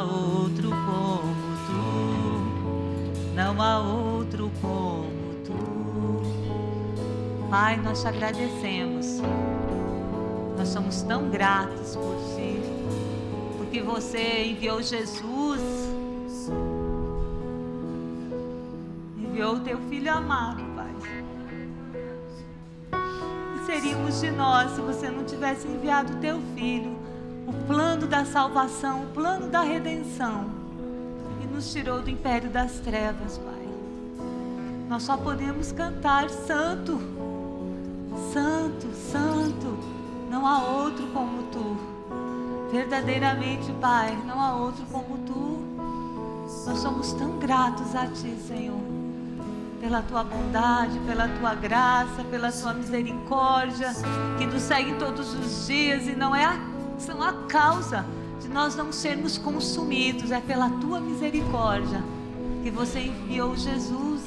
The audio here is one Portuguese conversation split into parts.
há outro como tu, não há outro como tu. Pai, nós te agradecemos, nós somos tão gratos por ti, porque você enviou Jesus, enviou o teu Filho amado, Pai. Que seríamos de nós se você não tivesse enviado o teu Filho, o plano da salvação, o plano da redenção, e nos tirou do império das trevas, Pai. Nós só podemos cantar: Santo, Santo, Santo, não há outro como tu. Verdadeiramente, Pai, não há outro como tu. Nós somos tão gratos a ti, Senhor, pela tua bondade, pela tua graça, pela tua misericórdia, que nos segue todos os dias, e não são a causa de nós não sermos consumidos, é pela tua misericórdia que você enviou Jesus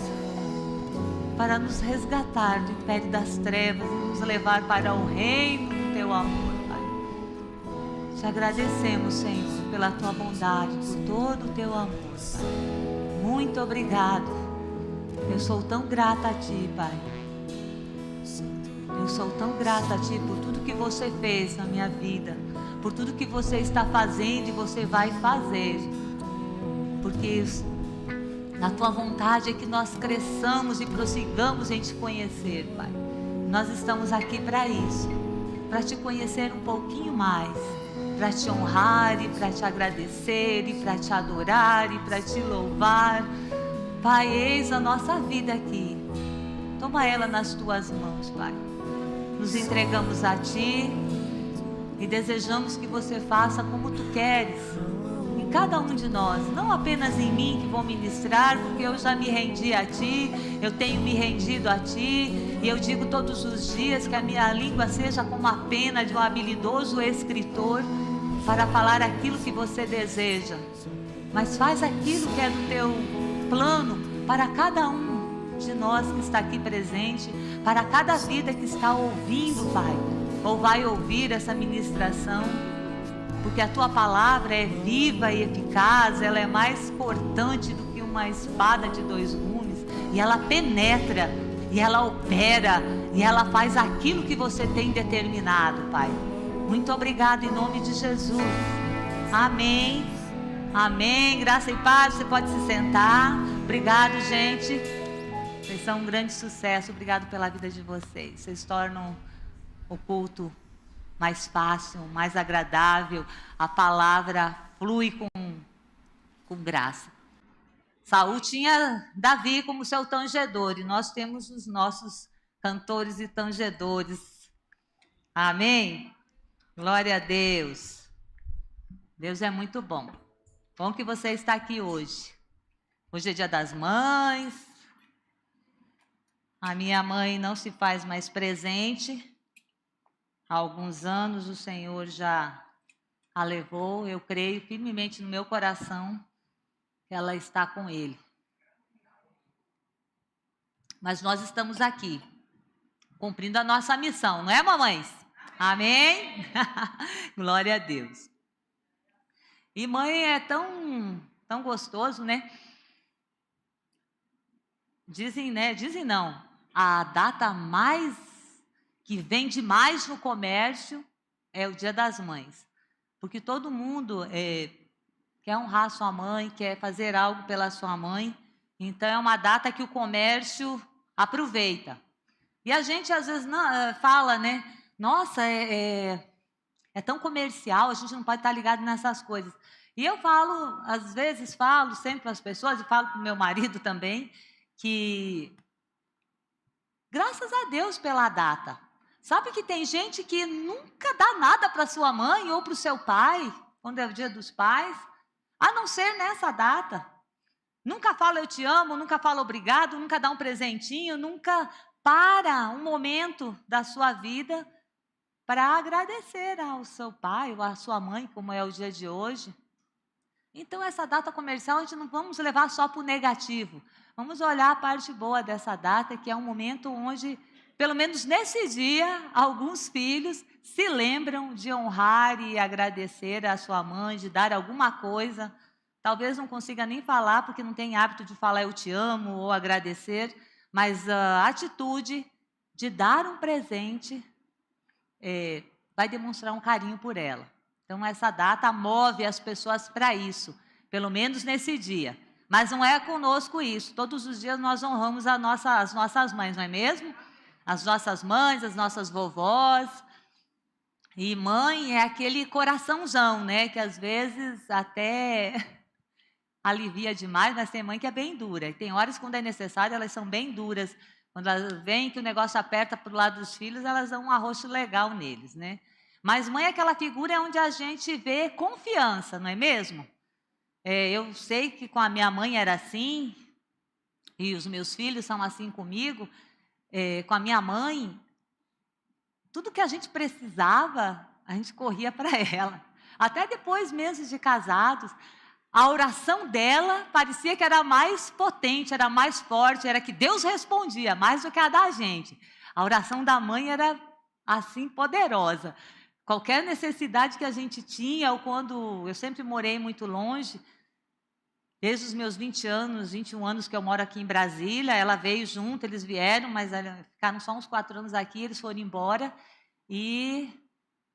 para nos resgatar do império das trevas e nos levar para o reino do teu amor, Pai. Te agradecemos, Senhor, pela tua bondade, por todo o teu amor, Pai. Muito obrigado. Eu sou tão grata a ti, Pai. Eu sou tão grata a ti por tudo que você fez na minha vida, por tudo que você está fazendo e você vai fazer, porque na tua vontade é que nós cresçamos e prossigamos em te conhecer, Pai. Nós estamos aqui para isso, para te conhecer um pouquinho mais, para te honrar e para te agradecer e para te adorar e para te louvar. Pai, eis a nossa vida aqui, toma ela nas tuas mãos, Pai. Nos entregamos a ti e desejamos que você faça como tu queres em cada um de nós, não apenas em mim que vou ministrar, porque eu já me rendi a ti, eu tenho me rendido a ti, e eu digo todos os dias que a minha língua seja como a pena de um habilidoso escritor para falar aquilo que você deseja, mas faz aquilo que é do teu plano para cada um de nós que está aqui presente, para cada vida que está ouvindo, Pai, ou vai ouvir essa ministração, porque a tua palavra é viva e eficaz, ela é mais cortante do que uma espada de dois gumes, e ela penetra, e ela opera, e ela faz aquilo que você tem determinado, Pai. Muito obrigado em nome de Jesus. Amém. Amém. Graça e paz. Você pode se sentar. Obrigado, gente. Vocês são um grande sucesso. Obrigado pela vida de vocês. Vocês tornam o culto mais fácil, mais agradável. A palavra flui com graça. Saul tinha Davi como seu tangedor, e nós temos os nossos cantores e tangedores. Amém? Glória a Deus. Deus é muito bom. Bom que você está aqui hoje. Hoje é Dia das Mães. A minha mãe não se faz mais presente. Há alguns anos o Senhor já a levou. Eu creio firmemente no meu coração que ela está com Ele. Mas nós estamos aqui, cumprindo a nossa missão, não é, mamães? Amém? Glória a Deus. E mãe é tão gostoso, né? Dizem, né? Dizem não. A data mais que vende mais no comércio é o Dia das Mães. Porque todo mundo quer honrar sua mãe, quer fazer algo pela sua mãe. Então é uma data que o comércio aproveita. E a gente às vezes fala, né? Nossa, é tão comercial, a gente não pode estar ligado nessas coisas. E eu falo, às vezes falo sempre para as pessoas, e falo para o meu marido também, que graças a Deus pela data. Sabe que tem gente que nunca dá nada para sua mãe ou para o seu pai, quando é o Dia dos Pais, a não ser nessa data. Nunca fala eu te amo, nunca fala obrigado, nunca dá um presentinho, nunca para um momento da sua vida para agradecer ao seu pai ou à sua mãe, como é o dia de hoje. Então, essa data comercial, a gente não vamos levar só para o negativo. Vamos olhar a parte boa dessa data, que é um momento onde pelo menos nesse dia, alguns filhos se lembram de honrar e agradecer a sua mãe, de dar alguma coisa. Talvez não consiga nem falar, porque não tem hábito de falar eu te amo ou agradecer, mas a atitude de dar um presente vai demonstrar um carinho por ela. Então, essa data move as pessoas para isso, pelo menos nesse dia. Mas não é conosco isso. Todos os dias nós honramos as nossas mães, não é mesmo? As nossas mães, as nossas vovós. E mãe é aquele coraçãozão, né? Que às vezes até alivia demais, mas tem mãe que é bem dura. E tem horas, quando é necessário, elas são bem duras. Quando elas veem que o negócio aperta para o lado dos filhos, elas dão um arroxo legal neles, né? Mas mãe é aquela figura onde a gente vê confiança, não é mesmo? Eu sei que com a minha mãe era assim, e os meus filhos são assim comigo. Com a minha mãe, tudo que a gente precisava, a gente corria para ela. Até depois mesmo de casados, a oração dela parecia que era mais potente, era mais forte, era que Deus respondia mais do que a da gente. A oração da mãe era assim poderosa. Qualquer necessidade que a gente tinha, ou quando eu sempre morei muito longe, desde os meus 20 anos, 21 anos que eu moro aqui em Brasília, ela veio junto, eles vieram, mas ficaram só uns 4 anos aqui, eles foram embora. E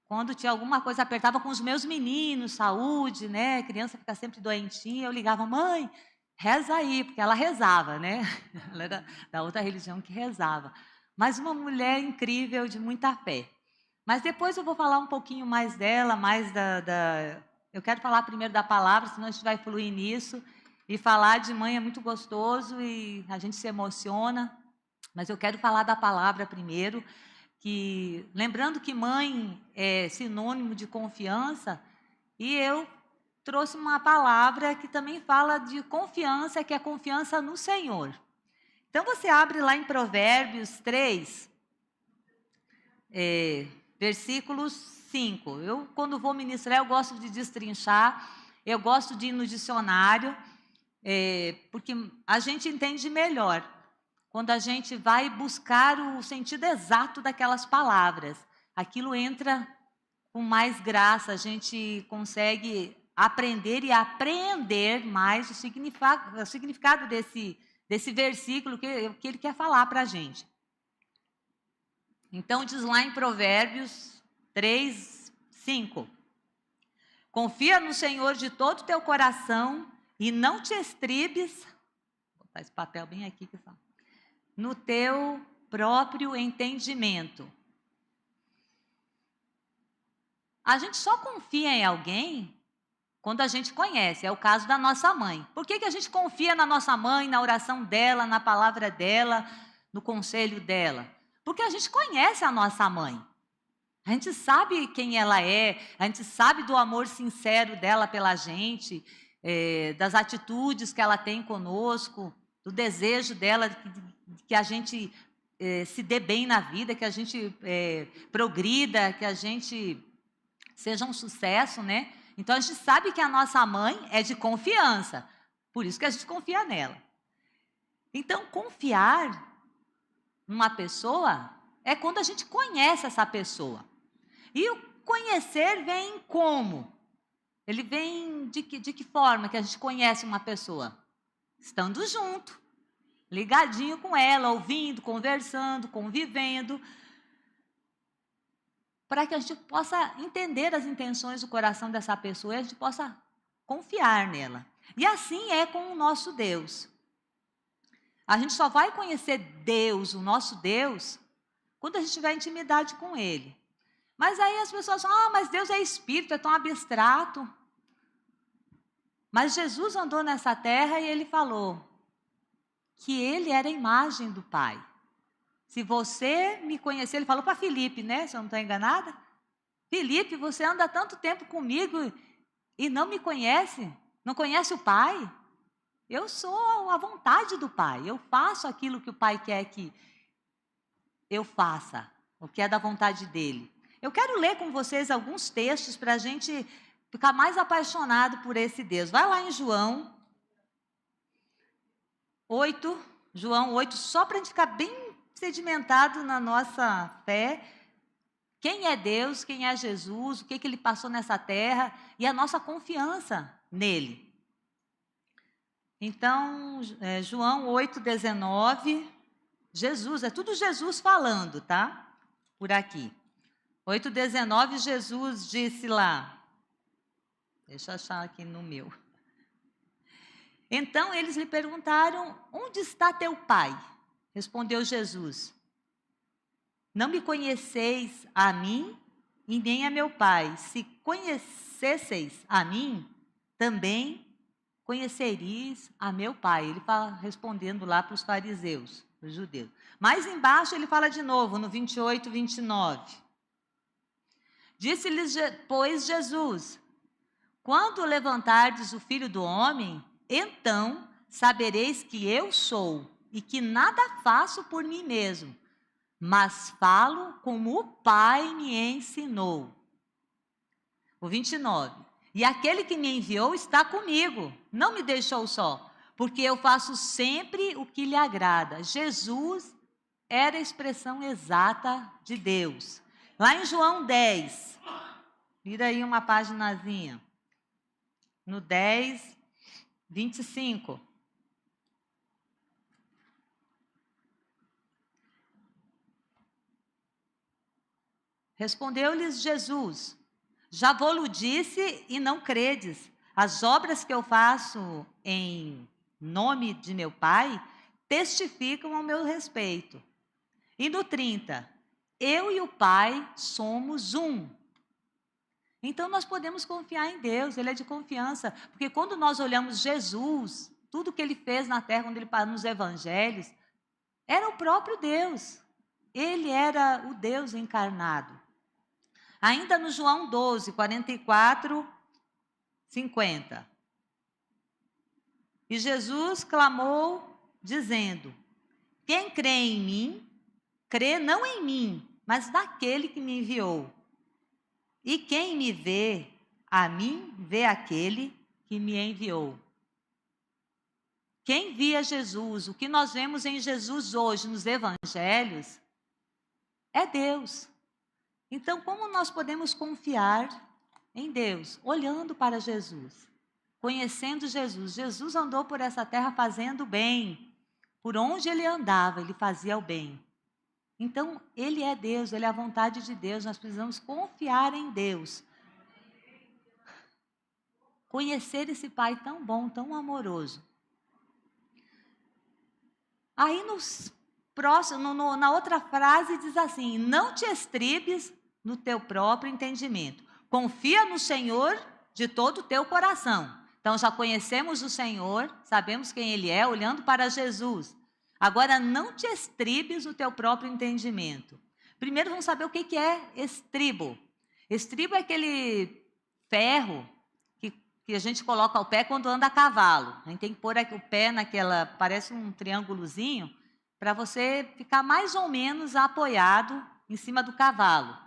quando tinha alguma coisa, apertava com os meus meninos, saúde, né? Criança fica sempre doentinha, eu ligava, mãe, reza aí, porque ela rezava, né? Ela era da outra religião que rezava. Mas uma mulher incrível, de muita fé. Mas depois eu vou falar um pouquinho mais dela, mais eu quero falar primeiro da palavra, senão a gente vai fluir nisso. E falar de mãe é muito gostoso e a gente se emociona. Mas eu quero falar da palavra primeiro, que lembrando que mãe é sinônimo de confiança, e eu trouxe uma palavra que também fala de confiança, que é confiança no Senhor. Então você abre lá em Provérbios 3, versículos 5. Eu, quando vou ministrar, eu gosto de destrinchar, eu gosto de ir no dicionário, porque a gente entende melhor quando a gente vai buscar o sentido exato daquelas palavras. Aquilo entra com mais graça, a gente consegue aprender e apreender mais o significado desse versículo que ele quer falar para a gente. Então, diz lá em Provérbios 3, 5. Confia no Senhor de todo o teu coração e não te estribes, vou botar esse papel bem aqui, que fala, no teu próprio entendimento. A gente só confia em alguém quando a gente conhece, é o caso da nossa mãe. Por que a gente confia na nossa mãe, na oração dela, na palavra dela, no conselho dela? Porque a gente conhece a nossa mãe. A gente sabe quem ela é, a gente sabe do amor sincero dela pela gente, das atitudes que ela tem conosco, do desejo dela que a gente se dê bem na vida, que a gente progrida, que a gente seja um sucesso, né? Então a gente sabe que a nossa mãe é de confiança, por isso que a gente confia nela. Então confiar numa pessoa é quando a gente conhece essa pessoa. E o conhecer vem como? Ele vem de que forma que a gente conhece uma pessoa? Estando junto, ligadinho com ela, ouvindo, conversando, convivendo, para que a gente possa entender as intenções do coração dessa pessoa e a gente possa confiar nela. E assim é com o nosso Deus. A gente só vai conhecer Deus, o nosso Deus, quando a gente tiver intimidade com Ele. Mas aí as pessoas falam, mas Deus é espírito, é tão abstrato. Mas Jesus andou nessa terra e Ele falou que Ele era a imagem do Pai. Se você me conhecer, Ele falou para Filipe, né? Se eu não estou enganada. Filipe, você anda há tanto tempo comigo e não me conhece? Não conhece o Pai? Eu sou a vontade do Pai. Eu faço aquilo que o Pai quer que eu faça, o que é da vontade dEle. Eu quero ler com vocês alguns textos para a gente ficar mais apaixonado por esse Deus. Vai lá em João 8, só para a gente ficar bem sedimentado na nossa fé. Quem é Deus, quem é Jesus, o que Ele passou nessa terra e a nossa confiança nele. Então, João 8,19, Jesus, é tudo Jesus falando, tá? Por aqui. 8,19, Jesus disse lá, deixa eu achar aqui no meu. Então eles lhe perguntaram, onde está teu pai? Respondeu Jesus, não me conheceis a mim e nem a meu pai. Se conhecesseis a mim, também conhecereis a meu pai. Ele fala respondendo lá para os fariseus, os judeus. Mais embaixo ele fala de novo, no 28, 29. Disse-lhes, pois, Jesus, quando levantardes o Filho do Homem, então sabereis que eu sou e que nada faço por mim mesmo, mas falo como o Pai me ensinou. O 29. E aquele que me enviou está comigo, não me deixou só, porque eu faço sempre o que lhe agrada. Jesus era a expressão exata de Deus. Lá em João 10, vira aí uma paginazinha. No 10, 25. Respondeu-lhes Jesus, já vou-lo disse e não credes. As obras que eu faço em nome de meu Pai testificam ao meu respeito. E no 30, eu e o Pai somos um. Então nós podemos confiar em Deus, Ele é de confiança. Porque quando nós olhamos Jesus, tudo que Ele fez na terra, quando Ele parou nos evangelhos, era o próprio Deus. Ele era o Deus encarnado. Ainda no João 12, 44, 50. E Jesus clamou, dizendo, quem crê em mim, crê não em mim, mas naquele que me enviou. E quem me vê, a mim, vê aquele que me enviou. Quem via Jesus, o que nós vemos em Jesus hoje nos evangelhos, é Deus. Então, como nós podemos confiar em Deus? Olhando para Jesus, conhecendo Jesus. Jesus andou por essa terra fazendo bem. Por onde Ele andava, Ele fazia o bem. Então, Ele é Deus, Ele é a vontade de Deus. Nós precisamos confiar em Deus. Conhecer esse Pai tão bom, tão amoroso. Aí, na outra frase, diz assim, não te estribes no teu próprio entendimento. Confia no Senhor de todo o teu coração. Então, já conhecemos o Senhor, sabemos quem Ele é, olhando para Jesus. Agora, não te estribes no teu próprio entendimento. Primeiro, vamos saber o que é estribo. Estribo é aquele ferro que a gente coloca ao pé quando anda a cavalo. A gente tem que pôr o pé naquela, parece um triângulozinho, para você ficar mais ou menos apoiado em cima do cavalo.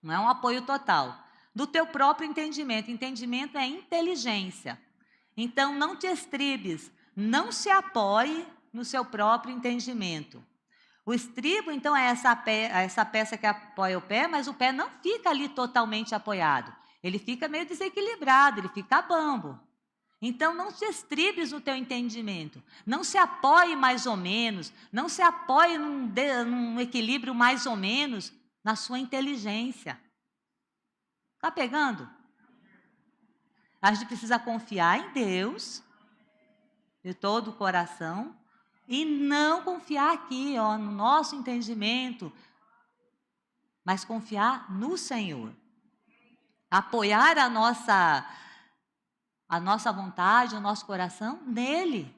Não é um apoio total. Do teu próprio entendimento. Entendimento é inteligência. Então, não te estribes, não se apoie no seu próprio entendimento. O estribo, então, é essa peça que apoia o pé, mas o pé não fica ali totalmente apoiado. Ele fica meio desequilibrado, ele fica bambo. Então, não te estribes no teu entendimento. Não se apoie mais ou menos, não se apoie num equilíbrio mais ou menos na sua inteligência. Está pegando? A gente precisa confiar em Deus de todo o coração e não confiar aqui, no nosso entendimento, mas confiar no Senhor. Apoiar a nossa vontade, o nosso coração nele,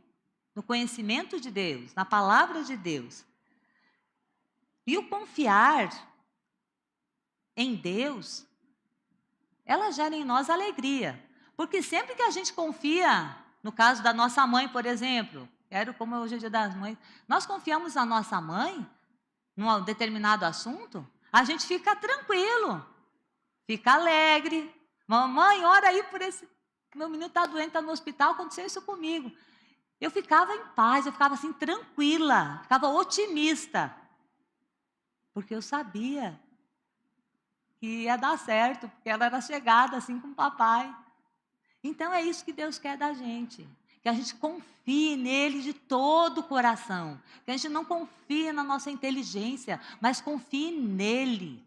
no conhecimento de Deus, na palavra de Deus. E o confiar em Deus, ela gera em nós alegria. Porque sempre que a gente confia, no caso da nossa mãe, por exemplo, como hoje é o Dia das Mães, nós confiamos na nossa mãe, num determinado assunto, a gente fica tranquilo, fica alegre. Mamãe, ora aí por esse... Meu menino está doente, está no hospital, aconteceu isso comigo. eu ficava em paz, eu ficava assim tranquila, ficava otimista, porque eu sabia que ia dar certo, porque ela era chegada assim com o papai. Então é isso que Deus quer da gente, que a gente confie nele de todo o coração, que a gente não confie na nossa inteligência, mas confie nele.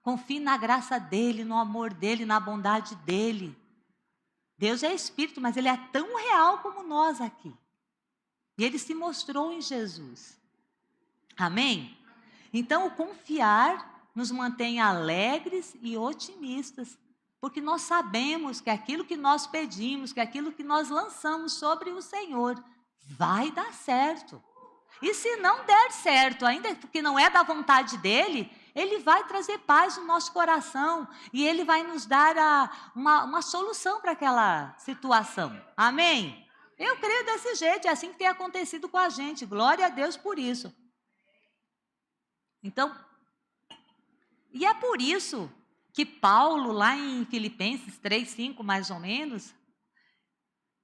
Confie na graça dele, no amor dele, na bondade dele. Deus é espírito, mas ele é tão real como nós aqui. E ele se mostrou em Jesus. Amém? Então, o confiar nos mantém alegres e otimistas, porque nós sabemos que aquilo que nós pedimos, que aquilo que nós lançamos sobre o Senhor, vai dar certo. E se não der certo, ainda porque não é da vontade dele, ele vai trazer paz no nosso coração e ele vai nos dar uma solução para aquela situação. Amém? Eu creio desse jeito, é assim que tem acontecido com a gente. Glória a Deus por isso. Então, e é por isso que Paulo, lá em Filipenses 3:5, mais ou menos,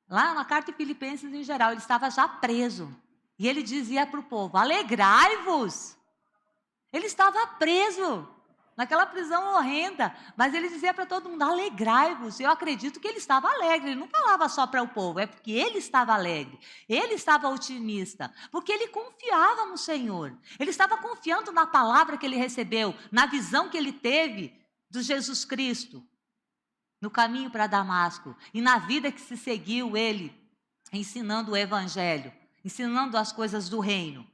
lá na carta de Filipenses em geral, ele estava já preso. E ele dizia para o povo: alegrai-vos. Ele estava preso, naquela prisão horrenda, mas ele dizia para todo mundo: alegrai-vos. Eu acredito que ele estava alegre, ele não falava só para o povo, é porque ele estava alegre, ele estava otimista, porque ele confiava no Senhor, ele estava confiando na palavra que ele recebeu, na visão que ele teve do Jesus Cristo, no caminho para Damasco, e na vida que se seguiu ele, ensinando o Evangelho, ensinando as coisas do reino.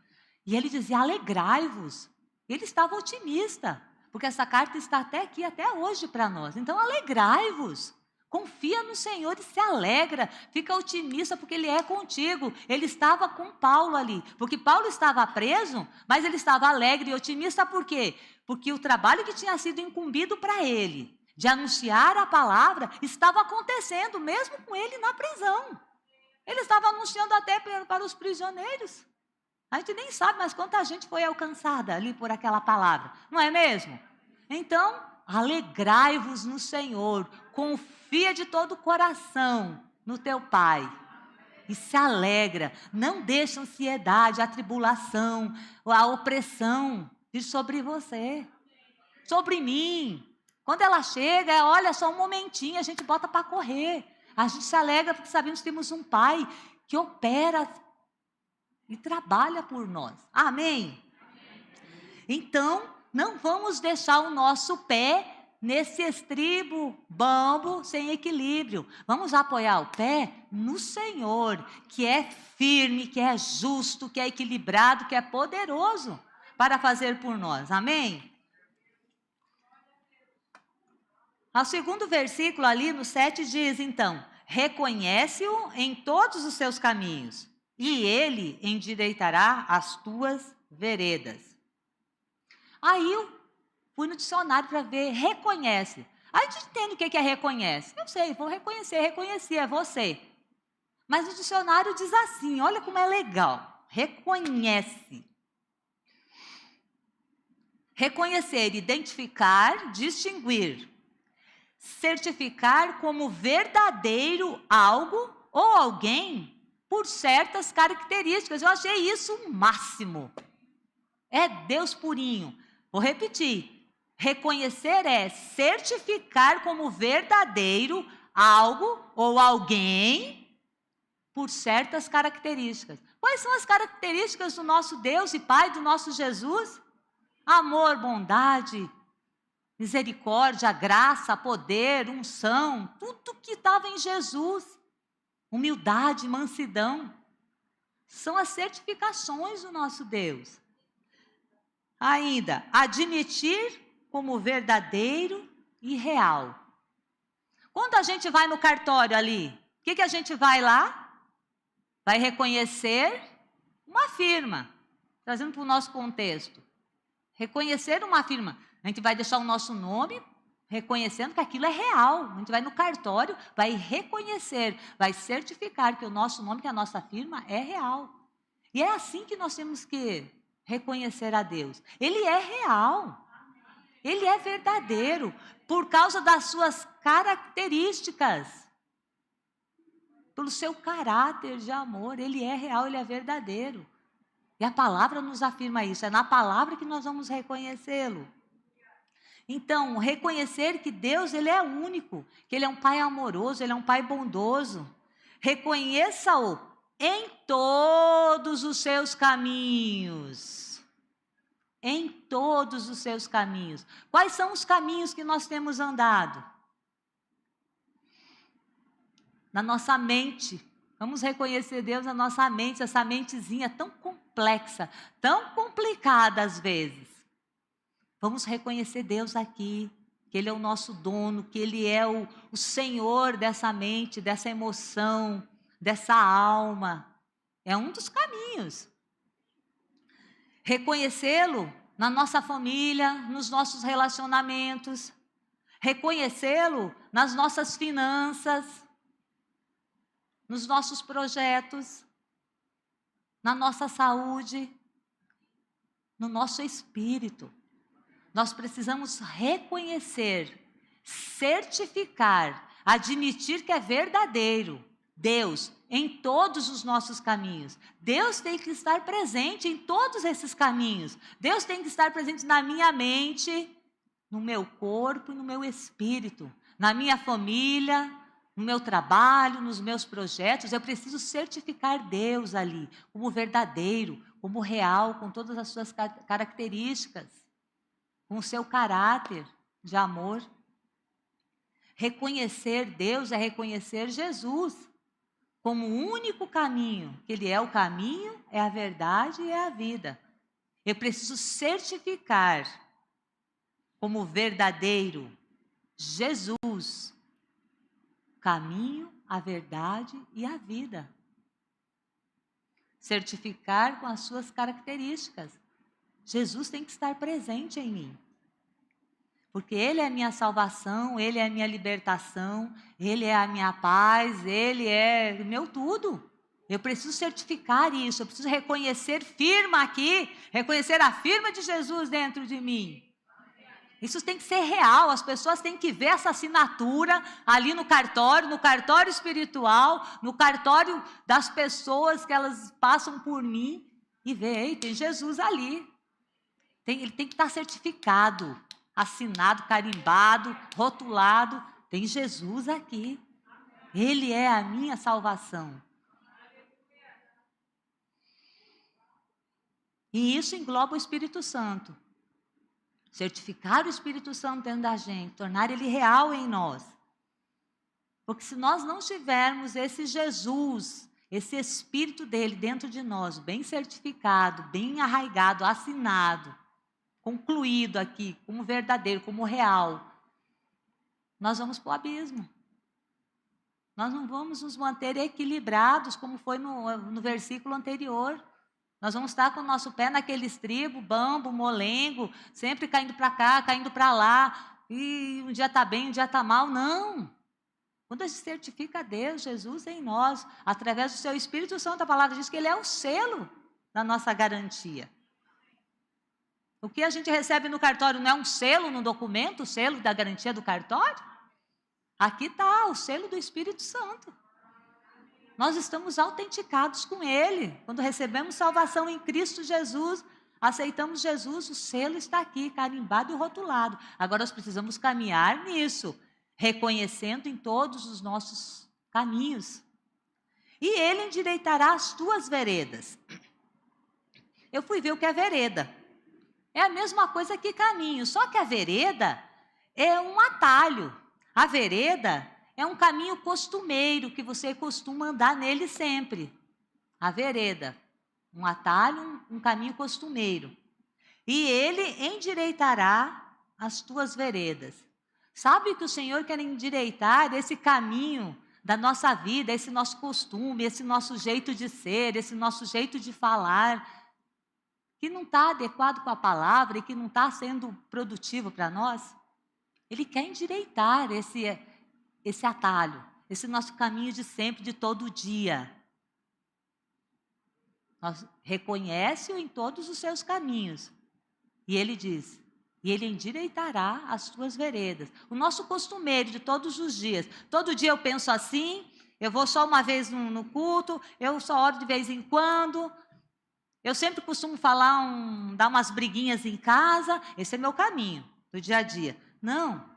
E ele dizia: alegrai-vos. Ele estava otimista, porque essa carta está até aqui, até hoje para nós. Então, alegrai-vos. Confia no Senhor e se alegra. Fica otimista, porque Ele é contigo. Ele estava com Paulo ali, porque Paulo estava preso, mas ele estava alegre e otimista. Por quê? Porque o trabalho que tinha sido incumbido para ele, de anunciar a palavra, estava acontecendo, mesmo com ele na prisão. Ele estava anunciando até para os prisioneiros. A gente nem sabe, mas quanta gente foi alcançada ali por aquela palavra, não é mesmo? Então, alegrai-vos no Senhor, confia de todo o coração no teu Pai e se alegra. Não deixa a ansiedade, a tribulação, a opressão vir sobre você, sobre mim. Quando ela chega, olha, só um momentinho, a gente bota para correr. A gente se alegra porque sabemos que temos um Pai que opera e trabalha por nós. Amém? Então, não vamos deixar o nosso pé nesse estribo bambo sem equilíbrio. Vamos apoiar o pé no Senhor, que é firme, que é justo, que é equilibrado, que é poderoso para fazer por nós. Amém? O segundo versículo ali no 7 diz então: reconhece-o em todos os seus caminhos, e ele endireitará as tuas veredas. Aí eu fui no dicionário para ver, reconhece. Aí a gente entende o que é reconhece. Eu sei, vou reconhecer, reconhecer, é você. Mas o dicionário diz assim, olha como é legal. Reconhece. Reconhecer, identificar, distinguir. Certificar como verdadeiro algo ou alguém por certas características. Eu achei isso o máximo. É Deus purinho. Vou repetir. Reconhecer é certificar como verdadeiro algo ou alguém por certas características. Quais são as características do nosso Deus e Pai, do nosso Jesus? Amor, bondade, misericórdia, graça, poder, unção, tudo que estava em Jesus. Humildade, mansidão, são as certificações do nosso Deus. Ainda, admitir como verdadeiro e real. Quando a gente vai no cartório ali, o que a gente vai lá? Vai reconhecer uma firma, trazendo para o nosso contexto. Reconhecer uma firma, a gente vai deixar o nosso nome, reconhecendo que aquilo é real. A gente vai no cartório, vai reconhecer, vai certificar que o nosso nome, que a nossa firma é real. E é assim que nós temos que reconhecer a Deus. Ele é real. Ele é verdadeiro, por causa das suas características. pelo seu caráter de amor. Ele é real, ele é verdadeiro. E a palavra nos afirma isso, é na palavra que nós vamos reconhecê-lo. Então, reconhecer que Deus, ele é único, que ele é um pai amoroso, ele é um pai bondoso. Reconheça-o em todos os seus caminhos. Em todos os seus caminhos. Quais são os caminhos que nós temos andado? Na nossa mente. Vamos reconhecer Deus na nossa mente, essa mentezinha tão complexa, tão complicada às vezes. Vamos reconhecer Deus aqui, que Ele é o nosso dono, que Ele é o Senhor dessa mente, dessa emoção, dessa alma. É um dos caminhos. Reconhecê-lo na nossa família, nos nossos relacionamentos. Reconhecê-lo nas nossas finanças, nos nossos projetos, na nossa saúde, no nosso espírito. Nós precisamos reconhecer, certificar, admitir que é verdadeiro Deus em todos os nossos caminhos. Deus tem que estar presente em todos esses caminhos. Deus tem que estar presente na minha mente, no meu corpo e no meu espírito, na minha família, no meu trabalho, nos meus projetos. Eu preciso certificar Deus ali como verdadeiro, como real, com todas as suas características, com o seu caráter de amor. Reconhecer Deus é reconhecer Jesus como o único caminho, que Ele é o caminho, é a verdade e é a vida. Eu preciso certificar como verdadeiro Jesus, caminho, a verdade e a vida. Certificar com as suas características. Jesus tem que estar presente em mim. Porque Ele é a minha salvação, Ele é a minha libertação, Ele é a minha paz, Ele é o meu tudo. Eu preciso certificar isso, eu preciso reconhecer firma aqui, reconhecer a firma de Jesus dentro de mim. Isso tem que ser real, as pessoas têm que ver essa assinatura ali no cartório espiritual, no cartório das pessoas que elas passam por mim e ver, ei, tem Jesus ali. Ele tem que estar certificado, assinado, carimbado, rotulado, tem Jesus aqui. Ele é a minha salvação. E isso engloba o Espírito Santo. Certificar o Espírito Santo dentro da gente, tornar ele real em nós. Porque se nós não tivermos esse Jesus, esse Espírito dele dentro de nós, bem certificado, bem arraigado, assinado, concluído aqui, como verdadeiro, como real, nós vamos para o abismo. Nós não vamos nos manter equilibrados, como foi no versículo anterior. Nós vamos estar com o nosso pé naquele estribo, bambo, molengo, sempre caindo para cá, caindo para lá, e um dia está bem, um dia está mal. Não! Quando a gente certifica Deus, Jesus em nós, através do seu Espírito Santo, a palavra diz que Ele é o selo da nossa garantia. O que a gente recebe no cartório não é um selo no documento, o selo da garantia do cartório? Aqui está o selo do Espírito Santo. Nós estamos autenticados com Ele. Quando recebemos salvação em Cristo Jesus, aceitamos Jesus, o selo está aqui, carimbado e rotulado. Agora nós precisamos caminhar nisso, reconhecendo em todos os nossos caminhos. E Ele endireitará as tuas veredas. Eu fui ver o que é vereda. É a mesma coisa que caminho, só que a vereda é um atalho. A vereda é um caminho costumeiro, que você costuma andar nele sempre. A vereda, um atalho, um caminho costumeiro. E Ele endireitará as tuas veredas. Sabe que o Senhor quer endireitar esse caminho da nossa vida, esse nosso costume, esse nosso jeito de ser, esse nosso jeito de falar, que não está adequado com a palavra e que não está sendo produtivo para nós? Ele quer endireitar esse atalho, esse nosso caminho de sempre, de todo dia. Nós reconhece-o em todos os seus caminhos. E Ele diz, e Ele endireitará as tuas veredas. O nosso costumeiro de todos os dias. Todo dia eu penso assim, Eu vou só uma vez no culto, eu só oro de vez em quando. Eu sempre costumo dar umas briguinhas em casa. Esse é meu caminho do dia a dia. Não.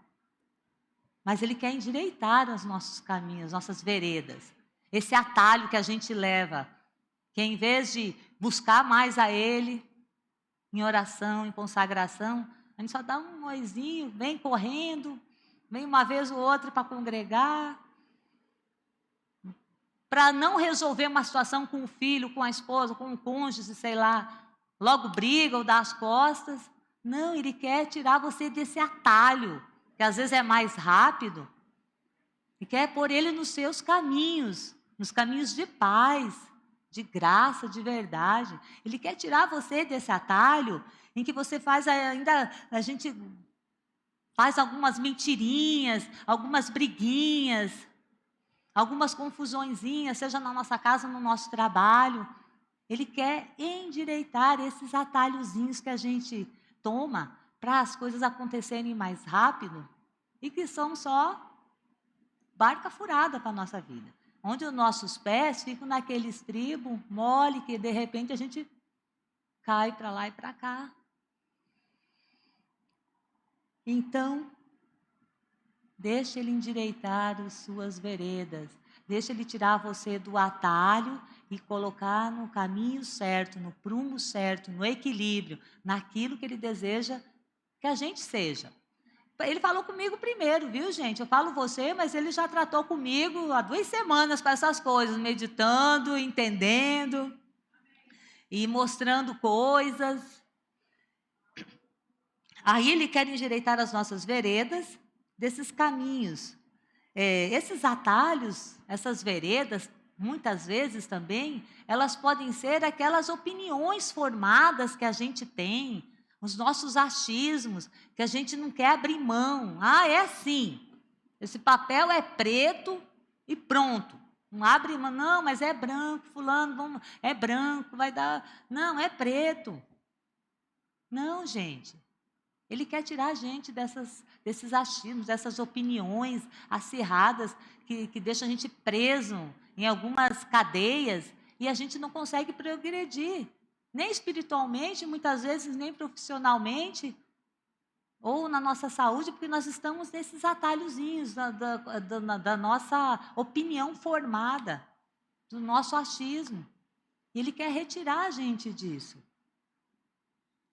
Mas Ele quer endireitar os nossos caminhos, nossas veredas. Esse atalho que a gente leva, que em vez de buscar mais a Ele, em oração, em consagração, a gente só dá um oizinho, vem correndo, vem uma vez ou outra para congregar, para não resolver uma situação com o filho, com a esposa, com o cônjuge, sei lá, logo briga ou dá as costas. Não, Ele quer tirar você desse atalho, que às vezes é mais rápido, e quer pôr Ele nos seus caminhos, nos caminhos de paz, de graça, de verdade. Ele quer tirar você desse atalho em que você faz a gente faz algumas mentirinhas, algumas briguinhas, algumas confusõezinhas, seja na nossa casa ou no nosso trabalho. Ele quer endireitar esses atalhozinhos que a gente toma para as coisas acontecerem mais rápido e que são só barca furada para a nossa vida. Onde os nossos pés ficam naquele estribo mole que de repente a gente cai para lá e para cá. Então, deixa Ele endireitar as suas veredas. Deixa Ele tirar você do atalho e colocar no caminho certo, no prumo certo, no equilíbrio, naquilo que Ele deseja que a gente seja. Ele falou comigo primeiro, viu, gente? Eu falo você, mas Ele já tratou comigo há 2 semanas com essas coisas, meditando, entendendo e mostrando coisas. Aí Ele quer endireitar as nossas veredas desses caminhos. Esses atalhos, essas veredas, muitas vezes também, elas podem ser aquelas opiniões formadas que a gente tem, os nossos achismos, que a gente não quer abrir mão. Ah, é assim, esse papel é preto e pronto. Não abre mão, não, mas é branco, fulano, é branco, vai dar... Não, é preto. Não, gente. Ele quer tirar a gente desses achismos, dessas opiniões acirradas que deixam a gente preso em algumas cadeias e a gente não consegue progredir, nem espiritualmente, muitas vezes nem profissionalmente, ou na nossa saúde, porque nós estamos nesses atalhozinhos da nossa opinião formada, do nosso achismo. E Ele quer retirar a gente disso.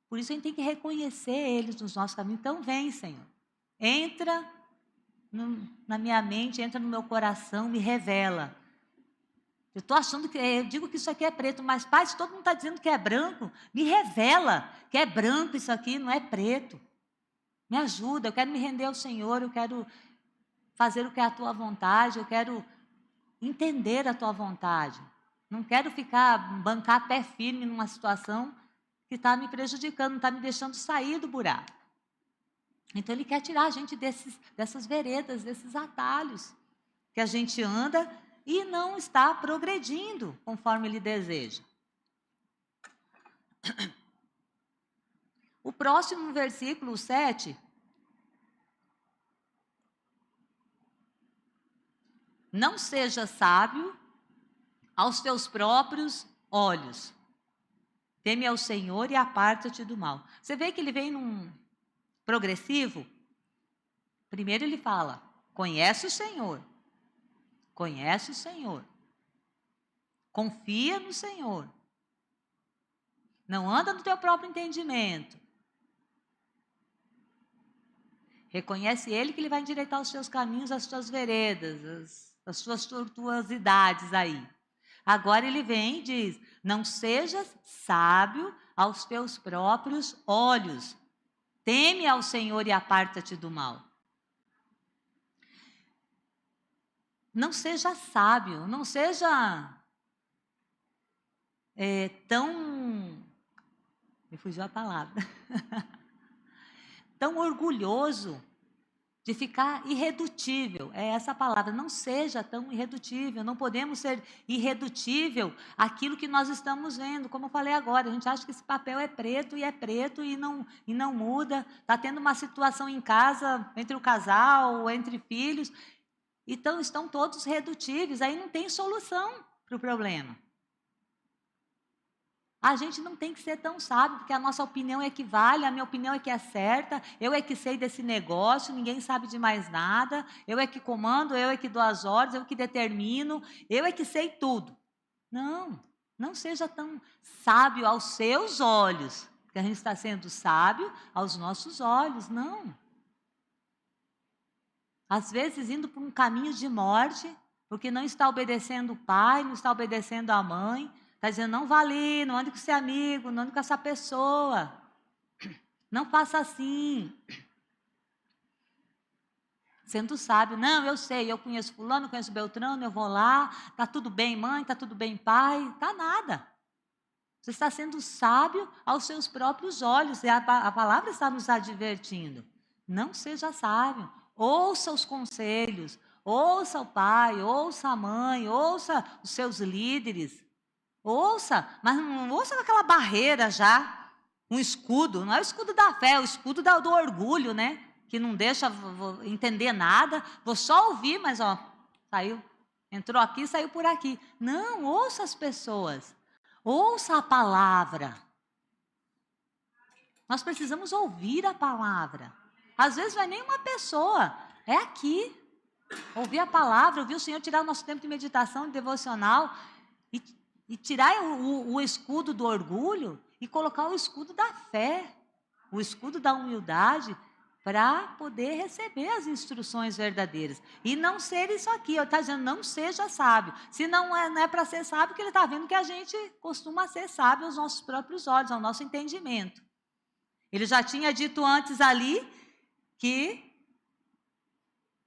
Por isso a gente tem que reconhecer Ele nos nossos caminhos. Então vem, Senhor. Entra na minha mente, entra no meu coração, me revela. Eu estou achando eu digo que isso aqui é preto, mas Pai, se todo mundo está dizendo que é branco, me revela que é branco isso aqui, não é preto. Me ajuda, eu quero me render ao Senhor, eu quero fazer o que é a Tua vontade, eu quero entender a Tua vontade. Não quero bancar pé firme numa situação que está me prejudicando, não está me deixando sair do buraco. Então Ele quer tirar a gente dessas veredas, desses atalhos que a gente anda e não está progredindo conforme Ele deseja. O próximo versículo, 7. Não seja sábio aos teus próprios olhos. Teme ao Senhor e aparta-te do mal. Você vê que ele vem num progressivo? Primeiro ele fala, conhece o Senhor. Conhece o Senhor. Confia no Senhor. Não anda no teu próprio entendimento. Reconhece Ele que Ele vai endireitar os teus caminhos, as tuas veredas, as tuas tortuosidades aí. Agora Ele vem e diz, não sejas sábio aos teus próprios olhos. Teme ao Senhor e aparta-te do mal. Não seja sábio, não seja me fugiu a palavra, tão orgulhoso de ficar irredutível, é essa a palavra, não seja tão irredutível, não podemos ser irredutível àquilo que nós estamos vendo, como eu falei agora, a gente acha que esse papel é preto e não muda, está tendo uma situação em casa, entre o casal, entre filhos, Então estão todos redutíveis, aí não tem solução para o problema. A gente não tem que ser tão sábio, porque a nossa opinião é que vale, a minha opinião é que é certa, eu é que sei desse negócio, ninguém sabe de mais nada, eu é que comando, eu é que dou as ordens, eu que determino, eu é que sei tudo. Não, não seja tão sábio aos seus olhos, porque a gente está sendo sábio aos nossos olhos, não. Às vezes indo por um caminho de morte, porque não está obedecendo o pai, não está obedecendo a mãe, está dizendo, não vale, não ande com esse amigo, não ande com essa pessoa, não faça assim. Sendo sábio, não, eu sei, eu conheço fulano, conheço Beltrano, eu vou lá, está tudo bem mãe, está tudo bem pai, está nada. Você está sendo sábio aos seus próprios olhos, e a palavra está nos advertindo. Não seja sábio, ouça os conselhos, ouça o pai, ouça a mãe, ouça os seus líderes, ouça, mas não ouça com aquela barreira já, um escudo, não é o escudo da fé, é o escudo do orgulho, né? Que não deixa entender nada, vou só ouvir, mas ó, saiu, entrou aqui, saiu por aqui. Não, ouça as pessoas, ouça a palavra. Nós precisamos ouvir a palavra. Às vezes não é nem uma pessoa, é aqui. Ouvir a palavra, ouvir o Senhor tirar o nosso tempo de meditação, de devocional, e tirar o escudo do orgulho e colocar o escudo da fé, o escudo da humildade, para poder receber as instruções verdadeiras. E não ser isso aqui, ele está dizendo, não seja sábio. Se não é para ser sábio, que ele está vendo que a gente costuma ser sábio aos nossos próprios olhos, ao nosso entendimento. Ele já tinha dito antes ali que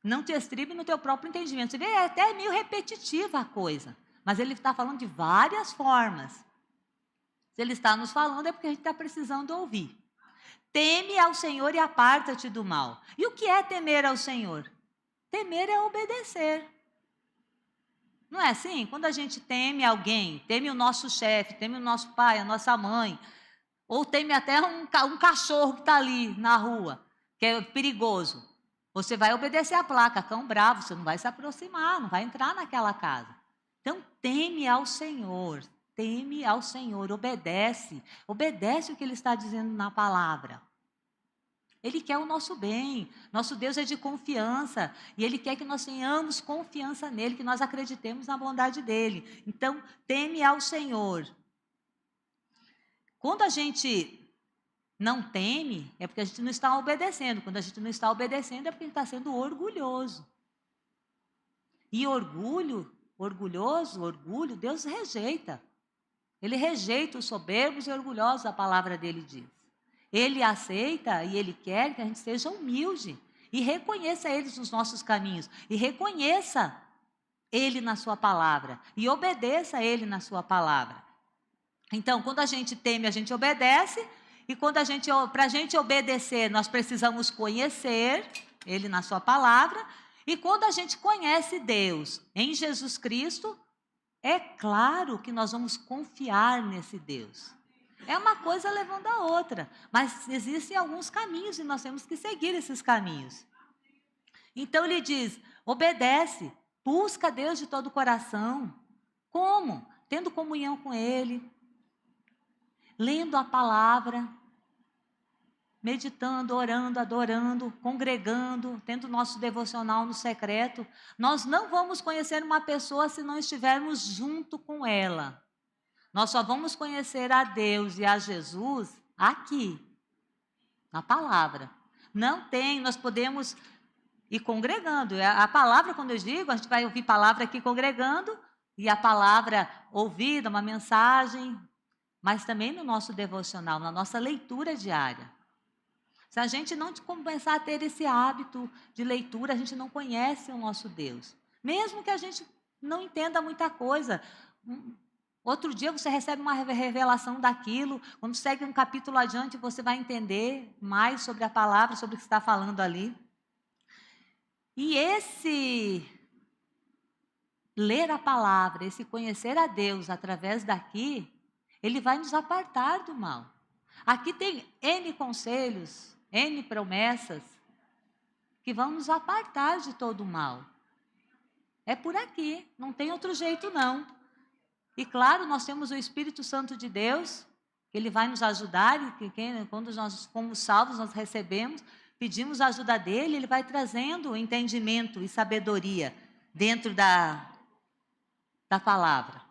não te estribe no teu próprio entendimento. Você vê, é até meio repetitiva a coisa, mas ele está falando de várias formas. Se ele está nos falando, é porque a gente está precisando ouvir. Teme ao Senhor e aparta-te do mal. E o que é temer ao Senhor? Temer é obedecer. Não é assim? Quando a gente teme alguém, teme o nosso chefe, teme o nosso pai, a nossa mãe, ou teme até um cachorro que está ali na rua, que é perigoso. Você vai obedecer a placa, cão bravo, você não vai se aproximar, não vai entrar naquela casa. Então, teme ao Senhor, obedece o que Ele está dizendo na palavra. Ele quer o nosso bem, nosso Deus é de confiança, e Ele quer que nós tenhamos confiança nele, que nós acreditemos na bondade dEle. Então, teme ao Senhor. Quando a gente não teme, é porque a gente não está obedecendo. Quando a gente não está obedecendo, é porque a gente está sendo orgulhoso. E orgulho, Deus rejeita. Ele rejeita os soberbos e orgulhosos, a palavra dele diz. Ele aceita e Ele quer que a gente seja humilde e reconheça Ele nos nossos caminhos, e reconheça Ele na sua palavra, e obedeça a Ele na sua palavra. Então, quando a gente teme, a gente obedece, e para a gente obedecer, nós precisamos conhecer Ele na sua palavra, e quando a gente conhece Deus em Jesus Cristo, é claro que nós vamos confiar nesse Deus. É uma coisa levando a outra, mas existem alguns caminhos e nós temos que seguir esses caminhos. Então ele diz, obedece, busca Deus de todo o coração. Como? Tendo comunhão com Ele, lendo a palavra, meditando, orando, adorando, congregando, tendo nosso devocional no secreto. Nós não vamos conhecer uma pessoa se não estivermos junto com ela. Nós só vamos conhecer a Deus e a Jesus aqui, na palavra. Não tem, nós podemos ir congregando. A palavra, quando eu digo, a gente vai ouvir palavra aqui congregando, e a palavra ouvida, uma mensagem, mas também no nosso devocional, na nossa leitura diária. Se a gente não começar a ter esse hábito de leitura, a gente não conhece o nosso Deus. Mesmo que a gente não entenda muita coisa. Outro dia você recebe uma revelação daquilo, quando segue um capítulo adiante, você vai entender mais sobre a palavra, sobre o que está falando ali. E esse ler a palavra, esse conhecer a Deus através daqui, ele vai nos apartar do mal. Aqui tem N conselhos, N promessas, que vão nos apartar de todo o mal. É por aqui, não tem outro jeito não. E claro, nós temos o Espírito Santo de Deus, que Ele vai nos ajudar, e quando nós fomos salvos, nós recebemos, pedimos a ajuda dEle, Ele vai trazendo entendimento e sabedoria dentro da palavra.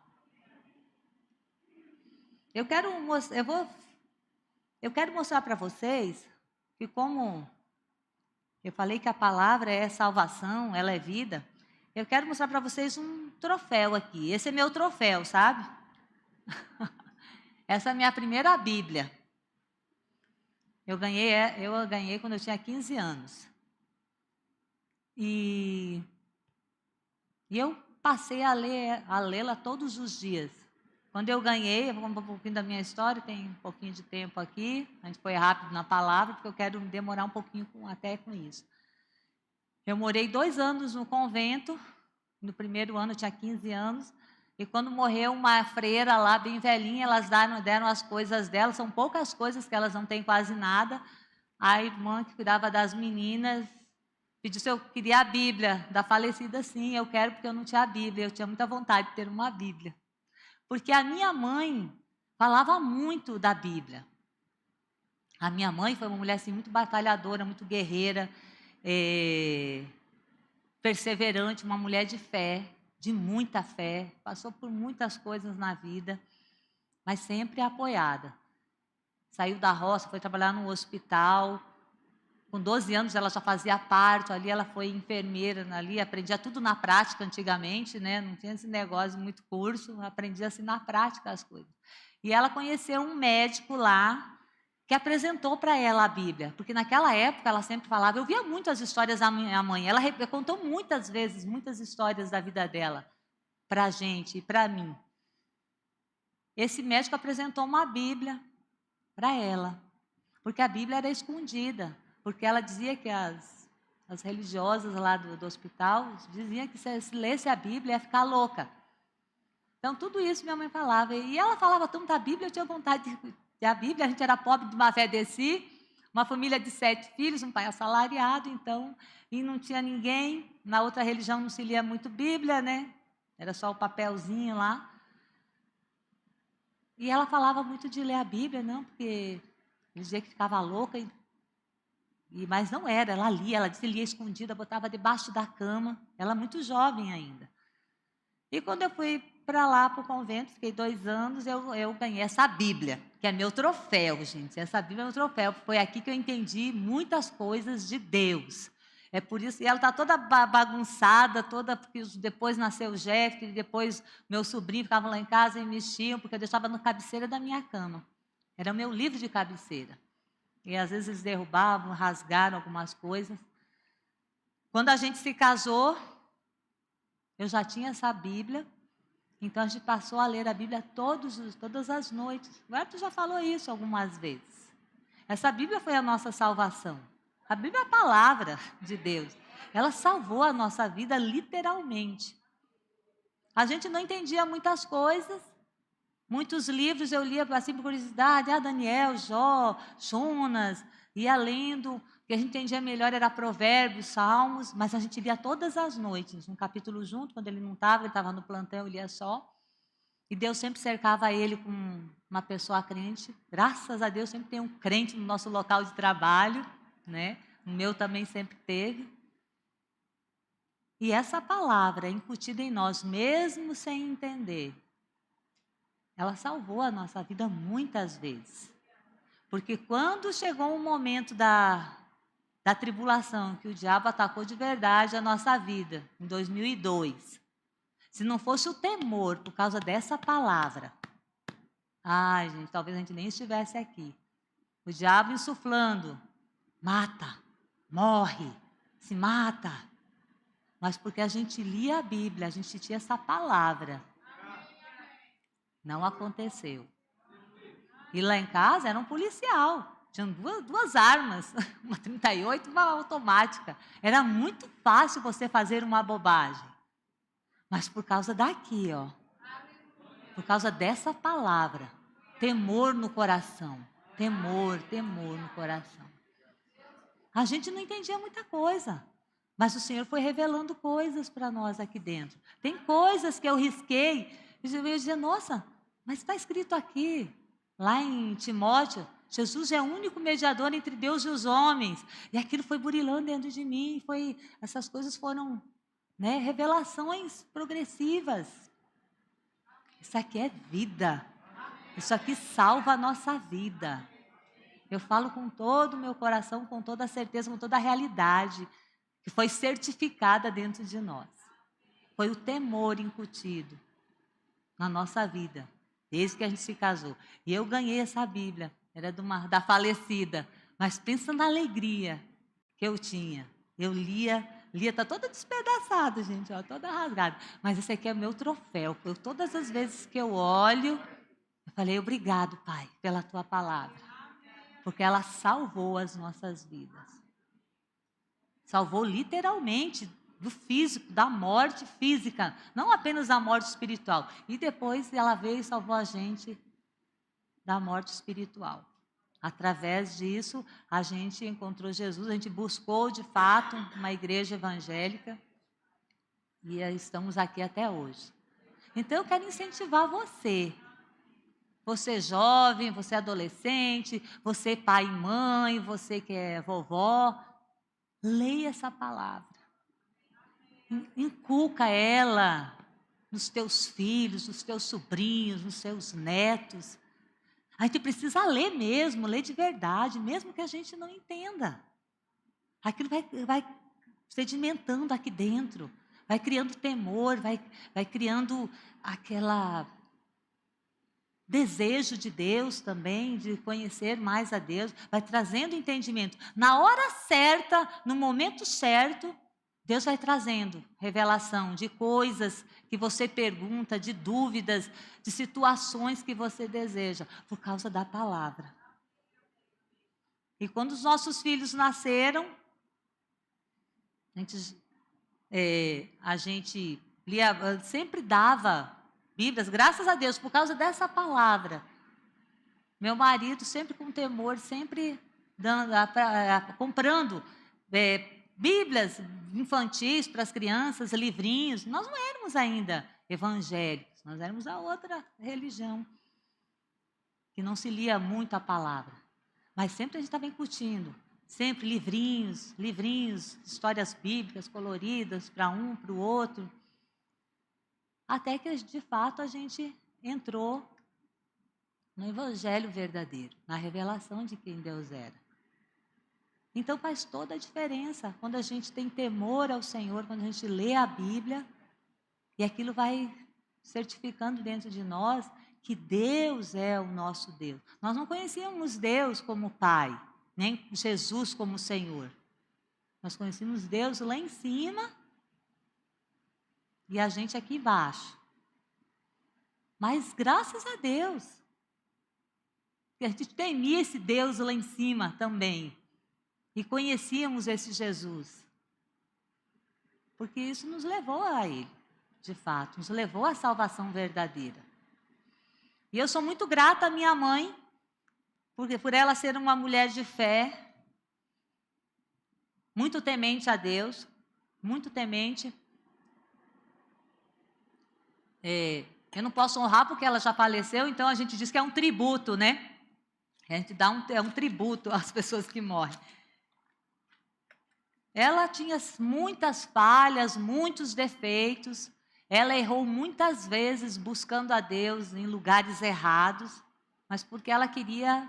Eu quero mostrar para vocês que, como eu falei que a palavra é salvação, ela é vida, eu quero mostrar para vocês um troféu aqui. Esse é meu troféu, sabe? Essa é a minha primeira Bíblia. Eu ganhei quando eu tinha 15 anos. E eu passei a lê-la todos os dias. Quando eu ganhei, eu vou contar um pouquinho da minha história, tem um pouquinho de tempo aqui, a gente foi rápido na palavra, porque eu quero demorar um pouquinho até com isso. Eu morei 2 anos no convento, no primeiro ano eu tinha 15 anos, e quando morreu uma freira lá, bem velhinha, elas deram as coisas dela, são poucas coisas que elas não têm quase nada. A irmã que cuidava das meninas pediu se eu queria a Bíblia da falecida. Sim, eu quero, porque eu não tinha a Bíblia, eu tinha muita vontade de ter uma Bíblia. Porque a minha mãe falava muito da Bíblia. A minha mãe foi uma mulher assim, muito batalhadora, muito guerreira, perseverante, uma mulher de fé, de muita fé, passou por muitas coisas na vida, mas sempre apoiada. Saiu da roça, foi trabalhar no hospital. Com 12 anos ela já fazia parto, ali ela foi enfermeira, ali aprendia tudo na prática antigamente, né? Não tinha esse negócio, muito curso, aprendia assim na prática as coisas. E ela conheceu um médico lá, que apresentou para ela a Bíblia, porque naquela época ela sempre falava, eu via muitas histórias da minha mãe, ela contou muitas vezes, muitas histórias da vida dela, para a gente e para mim. Esse médico apresentou uma Bíblia para ela, porque a Bíblia era escondida, porque ela dizia que as religiosas lá do hospital diziam que se lesse a Bíblia ia ficar louca. Então tudo isso minha mãe falava, e ela falava tanto da Bíblia, eu tinha vontade de a Bíblia, a gente era pobre de má fé desci, uma família de 7 filhos, um pai assalariado, então, e não tinha ninguém, na outra religião não se lia muito Bíblia, né? Era só o papelzinho lá. E ela falava muito de ler a Bíblia, não, porque dizia que ficava louca, mas não era, ela lia, ela disse que lia escondida, botava debaixo da cama, ela muito jovem ainda. E quando eu fui para lá, para o convento, fiquei 2 anos, eu ganhei essa Bíblia, que é meu troféu, gente. Essa Bíblia é meu troféu. Foi aqui que eu entendi muitas coisas de Deus. É por isso, e ela está toda bagunçada, porque depois nasceu o Jeff, depois meu sobrinho ficava lá em casa e mexiam, porque eu deixava na cabeceira da minha cama. Era o meu livro de cabeceira. E às vezes eles derrubavam, rasgaram algumas coisas. Quando a gente se casou, eu já tinha essa Bíblia, então a gente passou a ler a Bíblia todas as noites. O Herto já falou isso algumas vezes. Essa Bíblia foi a nossa salvação. A Bíblia é a palavra de Deus. Ela salvou a nossa vida literalmente. A gente não entendia muitas coisas. Muitos livros eu lia assim por curiosidade, Daniel, Jó, Jonas, ia lendo, o que a gente entendia melhor era Provérbios, Salmos, mas a gente lia todas as noites, um capítulo junto, quando ele não estava, ele estava no plantão, eu lia só. E Deus sempre cercava ele com uma pessoa crente. Graças a Deus sempre tem um crente no nosso local de trabalho, né? O meu também sempre teve. E essa palavra incutida em nós, mesmo sem entender, ela salvou a nossa vida muitas vezes. Porque quando chegou o momento da tribulação, que o diabo atacou de verdade a nossa vida, em 2002, se não fosse o temor por causa dessa palavra, ai, gente, talvez a gente nem estivesse aqui. O diabo insuflando, mata, morre, se mata. Mas porque a gente lia a Bíblia, a gente tinha essa palavra. Não aconteceu. E lá em casa era um policial. Tinham duas armas, uma 38 e uma automática. Era muito fácil você fazer uma bobagem. Mas por causa daqui, ó. Por causa dessa palavra. Temor no coração. Temor no coração. A gente não entendia muita coisa. Mas o Senhor foi revelando coisas para nós aqui dentro. Tem coisas que eu risquei, e eu ia dizer, nossa, mas está escrito aqui, lá em Timóteo, Jesus é o único mediador entre Deus e os homens. E aquilo foi burilando dentro de mim, essas coisas foram, né, revelações progressivas. Isso aqui é vida. Isso aqui salva a nossa vida. Eu falo com todo o meu coração, com toda a certeza, com toda a realidade que foi certificada dentro de nós. Foi o temor incutido na nossa vida, desde que a gente se casou. E eu ganhei essa Bíblia, era da falecida, mas pensa na alegria que eu tinha. Eu lia, está toda despedaçada, gente, ó, toda rasgada. Mas esse aqui é meu troféu. Todas as vezes que eu olho, eu falei, obrigado, Pai, pela tua palavra. Porque ela salvou as nossas vidas. Salvou literalmente do físico, da morte física, não apenas da morte espiritual. E depois ela veio e salvou a gente da morte espiritual. Através disso, a gente encontrou Jesus, a gente buscou de fato uma igreja evangélica e estamos aqui até hoje. Então eu quero incentivar você. Você jovem, você adolescente, você pai e mãe, você que é vovó, leia essa palavra. Inculca ela nos teus filhos, nos teus sobrinhos, nos seus netos. A gente precisa ler mesmo, ler de verdade, mesmo que a gente não entenda. Aquilo vai sedimentando aqui dentro, vai criando temor, vai criando aquela desejo de Deus também, de conhecer mais a Deus, vai trazendo entendimento. Na hora certa, no momento certo, Deus vai trazendo revelação de coisas que você pergunta, de dúvidas, de situações que você deseja, por causa da palavra. E quando os nossos filhos nasceram, a gente sempre dava Bíblias, graças a Deus, por causa dessa palavra. Meu marido sempre com temor, sempre comprando Bíblias infantis para as crianças, livrinhos. Nós não éramos ainda evangélicos, nós éramos a outra religião, que não se lia muito a palavra. Mas sempre a gente estava incutindo, sempre livrinhos, histórias bíblicas coloridas para um, para o outro. Até que, de fato, a gente entrou no evangelho verdadeiro, na revelação de quem Deus era. Então faz toda a diferença quando a gente tem temor ao Senhor, quando a gente lê a Bíblia, e aquilo vai certificando dentro de nós que Deus é o nosso Deus. Nós não conhecíamos Deus como Pai, nem Jesus como Senhor. Nós conhecíamos Deus lá em cima e a gente aqui embaixo. Mas graças a Deus, que a gente temia esse Deus lá em cima também. E conhecíamos esse Jesus. Porque isso nos levou a Ele, de fato, nos levou à salvação verdadeira. E eu sou muito grata à minha mãe, porque por ela ser uma mulher de fé, muito temente a Deus, muito temente. Eu não posso honrar porque ela já faleceu, então a gente diz que é um tributo, né? A gente dá um tributo às pessoas que morrem. Ela tinha muitas falhas, muitos defeitos. Ela errou muitas vezes buscando a Deus em lugares errados, mas porque ela queria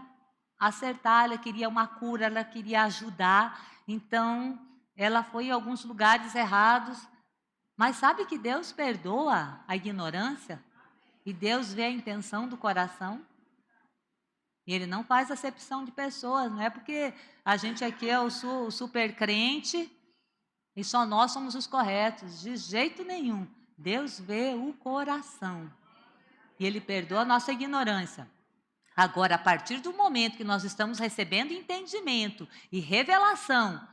acertar, ela queria uma cura, ela queria ajudar. Então, ela foi em alguns lugares errados. Mas sabe que Deus perdoa a ignorância? E Deus vê a intenção do coração? E Ele não faz acepção de pessoas, não é porque a gente aqui é o super crente e só nós somos os corretos, de jeito nenhum. Deus vê o coração e Ele perdoa a nossa ignorância. Agora, a partir do momento que nós estamos recebendo entendimento e revelação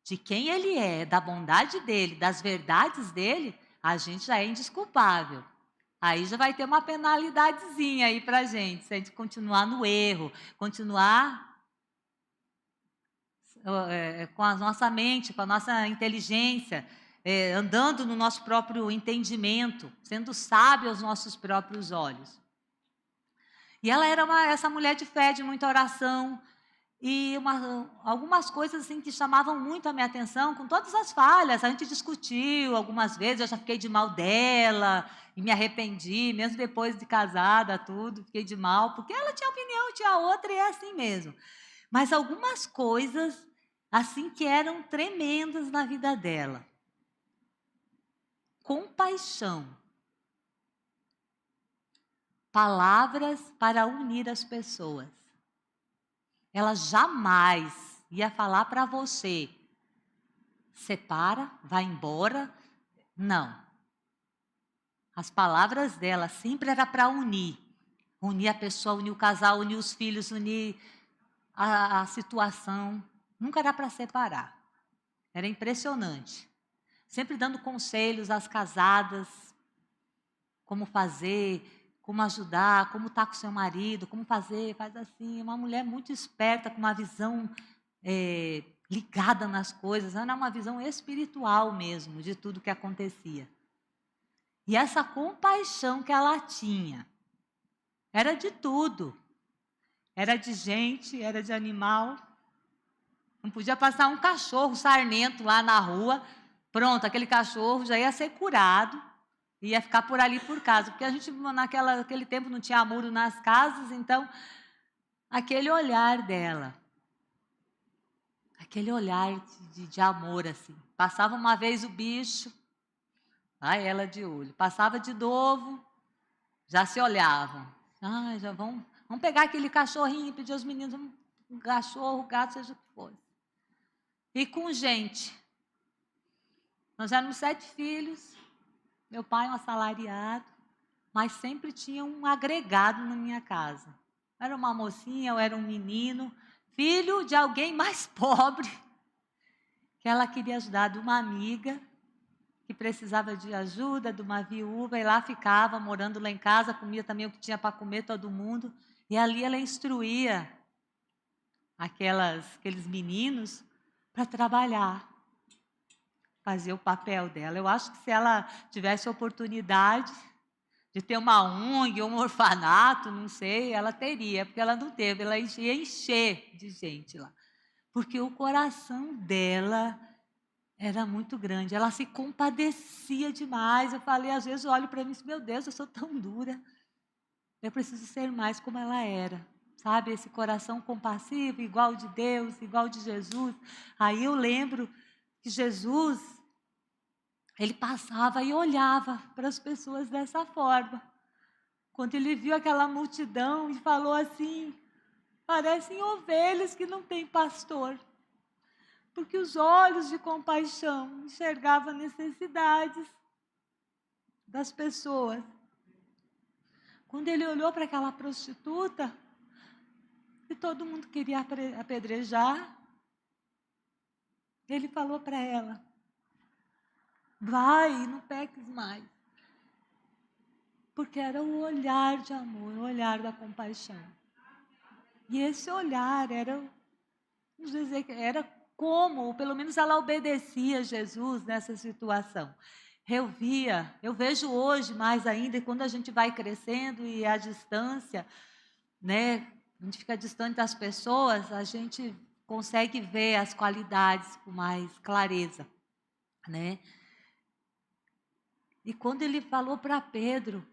de quem Ele é, da bondade dEle, das verdades dEle, a gente já é indesculpável. Aí já vai ter uma penalidadezinha aí para a gente, se a gente continuar no erro, continuar com a nossa mente, com a nossa inteligência, andando no nosso próprio entendimento, sendo sábio aos nossos próprios olhos. E ela era essa mulher de fé, de muita oração, e algumas coisas assim que chamavam muito a minha atenção, com todas as falhas. A gente discutiu algumas vezes, eu já fiquei de mal dela, e me arrependi, mesmo depois de casada, tudo, fiquei de mal, porque ela tinha opinião, eu tinha outra, e é assim mesmo. Mas algumas coisas, assim, que eram tremendas na vida dela. Compaixão. Palavras para unir as pessoas. Ela jamais ia falar para você, separa, vai embora. Não. As palavras dela sempre era para unir. Unir a pessoa, unir o casal, unir os filhos, unir a situação. Nunca era para separar. Era impressionante. Sempre dando conselhos às casadas, como fazer, como ajudar, como estar com seu marido, como fazer, faz assim. Uma mulher muito esperta, com uma visão ligada nas coisas. Era uma visão espiritual mesmo de tudo que acontecia. E essa compaixão que ela tinha, era de tudo. Era de gente, era de animal. Não podia passar um cachorro sarnento lá na rua. Pronto, aquele cachorro já ia ser curado. Ia ficar por ali por casa. Porque a gente, naquele tempo, não tinha muro nas casas. Então, aquele olhar dela. Aquele olhar de amor, assim. Passava uma vez o bicho. Ai, ela de olho. Passava de novo. Já se olhavam. Ah, já vamos pegar aquele cachorrinho e pedir aos meninos um cachorro, gato, seja o que for. E com gente. Nós éramos 7 filhos. Meu pai um assalariado. Mas sempre tinha um agregado na minha casa. Era uma mocinha, ou era um menino. Filho de alguém mais pobre. Que ela queria ajudar, de uma amiga que precisava de ajuda, de uma viúva, e lá ficava, morando lá em casa, comia também o que tinha para comer todo mundo, e ali ela instruía aqueles meninos para trabalhar, fazer o papel dela. Eu acho que se ela tivesse oportunidade de ter uma ONG, um orfanato, não sei, ela teria, porque ela não teve, ela ia encher de gente lá, porque o coração dela era muito grande, ela se compadecia demais. Eu falei, às vezes eu olho para mim e digo, meu Deus, eu sou tão dura. Eu preciso ser mais como ela era. Sabe, esse coração compassivo, igual de Deus, igual de Jesus. Aí eu lembro que Jesus, ele passava e olhava para as pessoas dessa forma. Quando ele viu aquela multidão e falou assim, parecem ovelhas que não têm pastor. Porque os olhos de compaixão enxergavam necessidades das pessoas. Quando ele olhou para aquela prostituta, que todo mundo queria apedrejar, ele falou para ela, vai, não peques mais. Porque era o olhar de amor, o olhar da compaixão. E esse olhar era, vamos dizer, era como, ou pelo menos ela obedecia a Jesus nessa situação. Eu vejo hoje mais ainda, e quando a gente vai crescendo e a distância, né, a gente fica distante das pessoas, a gente consegue ver as qualidades com mais clareza, né? E quando ele falou para Pedro,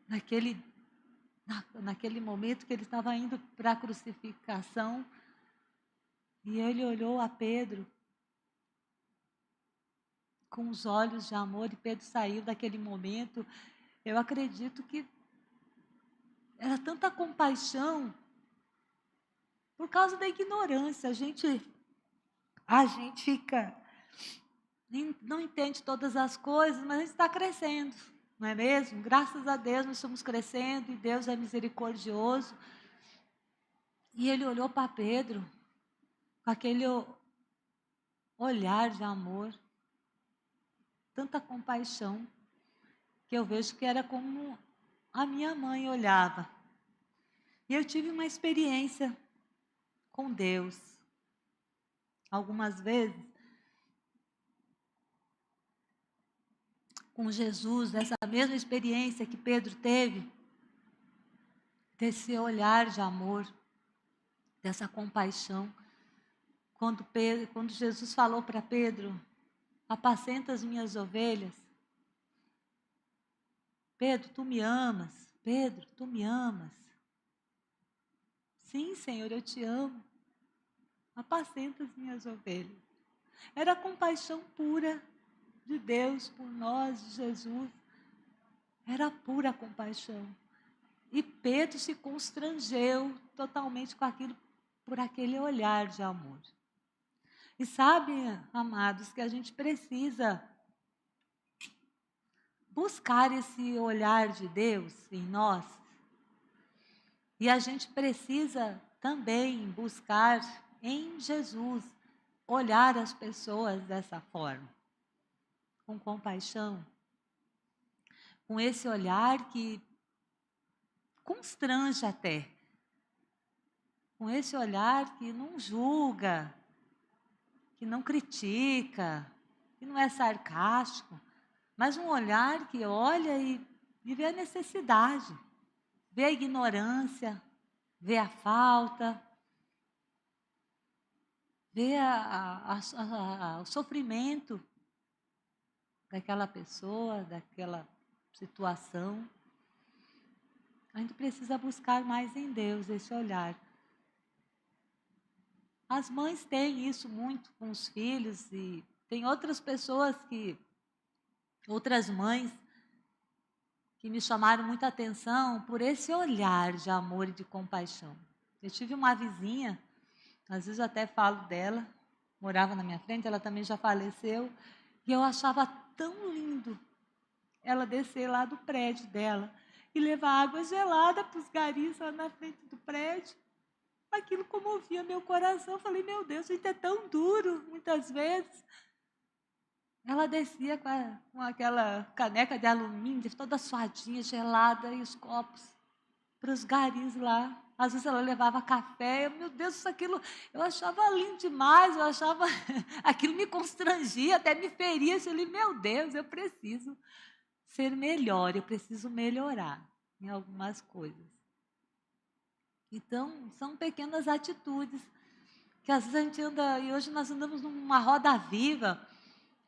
naquele momento que ele estava indo para a crucificação, e ele olhou a Pedro com os olhos de amor, e Pedro saiu daquele momento. Eu acredito que era tanta compaixão por causa da ignorância. A gente fica, não entende todas as coisas, mas a gente está crescendo, não é mesmo? Graças a Deus nós estamos crescendo e Deus é misericordioso. E ele olhou para Pedro com aquele olhar de amor, tanta compaixão, que eu vejo que era como a minha mãe olhava. E eu tive uma experiência com Deus. algumas vezes com Jesus, nessa mesma experiência que Pedro teve, desse olhar de amor, dessa compaixão. Quando Jesus falou para Pedro: apacenta as minhas ovelhas. Pedro, tu me amas. Pedro, tu me amas. Sim, Senhor, eu te amo. Apacenta as minhas ovelhas. Era a compaixão pura de Deus por nós, de Jesus. Era pura compaixão. E Pedro se constrangeu totalmente com aquilo, por aquele olhar de amor. E sabe, amados, que a gente precisa buscar esse olhar de Deus em nós. E a gente precisa também buscar em Jesus olhar as pessoas dessa forma, com compaixão, com esse olhar que constrange até, com esse olhar que não julga, que não critica, que não é sarcástico, mas um olhar que olha e vê a necessidade, vê a ignorância, vê a falta, vê o sofrimento daquela pessoa, daquela situação. A gente precisa buscar mais em Deus esse olhar. As mães têm isso muito com os filhos e tem outras pessoas outras mães que me chamaram muita atenção por esse olhar de amor e de compaixão. Eu tive uma vizinha, às vezes eu até falo dela, morava na minha frente, ela também já faleceu, e eu achava tão lindo ela descer lá do prédio dela e levar água gelada para os garis lá na frente do prédio. Aquilo comovia meu coração. Eu falei, meu Deus, isso é tão duro, muitas vezes. Ela descia com aquela caneca de alumínio, toda suadinha, gelada, e os copos para os garis lá. Às vezes ela levava café. Meu Deus, isso aquilo, eu achava lindo demais, eu achava, aquilo me constrangia, até me feria. Eu falei, meu Deus, eu preciso ser melhor, eu preciso melhorar em algumas coisas. Então, são pequenas atitudes que às vezes a gente anda, e hoje nós andamos numa roda viva,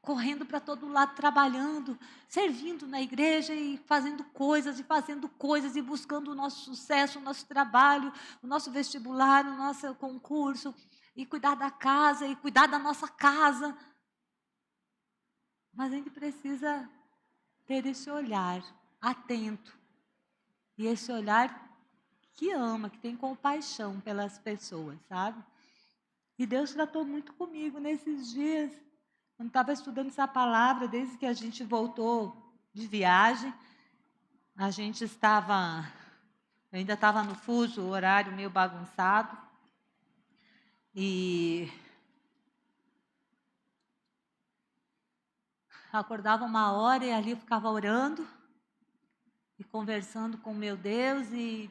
correndo para todo lado, trabalhando, servindo na igreja e fazendo coisas, e buscando o nosso sucesso, o nosso trabalho, o nosso vestibular, o nosso concurso, e cuidar da casa, e cuidar da nossa casa. Mas a gente precisa ter esse olhar atento, e esse olhar que ama, que tem compaixão pelas pessoas, sabe? E Deus tratou muito comigo nesses dias. Quando estava estudando essa palavra, desde que a gente voltou de viagem, eu ainda estava no fuso, o horário meio bagunçado, e acordava uma hora e ali eu ficava orando e conversando com meu Deus, e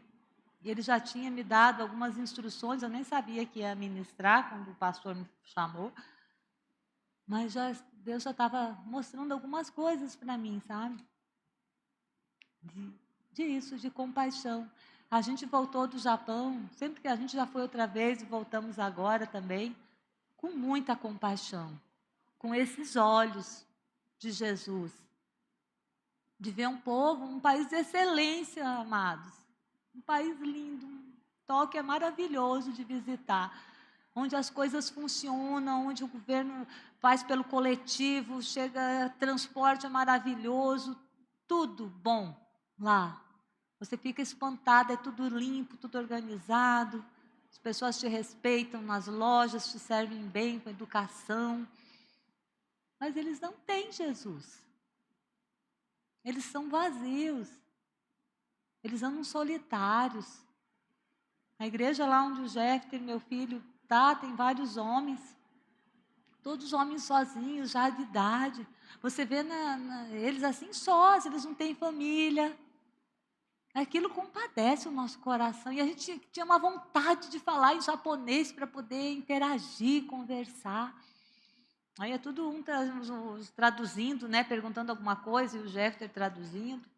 ele já tinha me dado algumas instruções, eu nem sabia que ia ministrar quando o pastor me chamou, mas Deus já estava mostrando algumas coisas para mim, sabe? De compaixão. A gente voltou do Japão, sempre que a gente já foi outra vez e voltamos agora também, com muita compaixão, com esses olhos de Jesus, de ver um povo, um país de excelência, amados, um país lindo, um Tóquio é maravilhoso de visitar, onde as coisas funcionam, onde o governo faz pelo coletivo, chega, transporte é maravilhoso, tudo bom lá. Você fica espantada, é tudo limpo, tudo organizado, as pessoas te respeitam nas lojas, te servem bem, com educação. Mas eles não têm Jesus. Eles são vazios. Eles andam solitários. A igreja lá onde o Jefter, meu filho, tem vários homens. Todos homens sozinhos, já de idade. Você vê eles assim sós, eles não têm família. Aquilo compadece o nosso coração. E a gente tinha uma vontade de falar em japonês para poder interagir, conversar. Aí é tudo uns traduzindo, né, perguntando alguma coisa, e o Jeffter traduzindo.